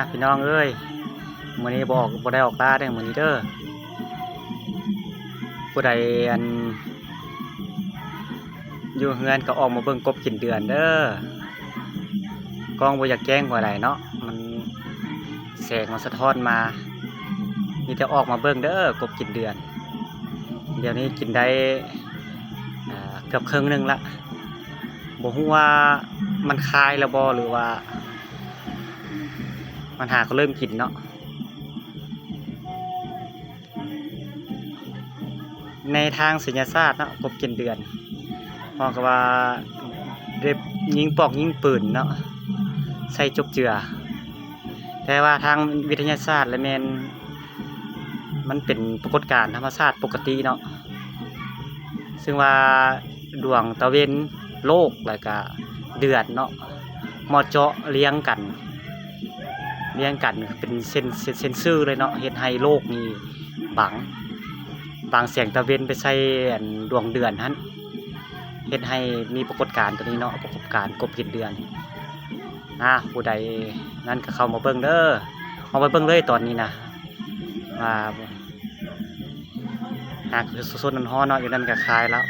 พี่น้องเอ้ยมื้อนี้บ่ได้ออกล่าเด้อมื้อนี้เด้อผู้ใดอันอยู่เฮือนก็ออกมาเบิ่งกบกินเดือนเด้อกล้องบ่อยากแจ้งว่าใดเนาะมันแสงมันสะท้อนมามีแต่ออกมาเบิ่งเด้อกบกินเดือนเดี๋ยวนี้กินได้เกือบครึ่งนึงละบ่ฮู้ว่ามันคายแล้วบ่หรือว่ามันหาก็เริ่มกินเนาะในทางศิลปศาสตร์เนาะกบกินเดือนเพราะว่าเด็บยิงปอกยิงปืนเนาะใส่จกเจือแต่ว่าทางวิทยาศาสตร์และแมนมันเป็นปรากฏการณ์ธรรมชาติปกติเนาะซึ่งว่าดวงตะเวนโลกแล้วก็เดือนเนาะมอเจาะเลี้ยงกันเป็นเส้นซื่อเลยเนาะเฮ็ดให้โลกนี้บางแสงตะเวนไปใส่ดวงเดือนนั้นเฮ็ดให้มีปรากฏการณ์ตัวนี้เนาะปรากฏการณ์กบกินเดือนผู้ใดนั่นก็เข้ามาเบิ่งเด้อเอาไปเบิ่งเลยตอนนี้นะหากสดๆร้อนๆเนาะอยู่นั่นก็คลายแล้ว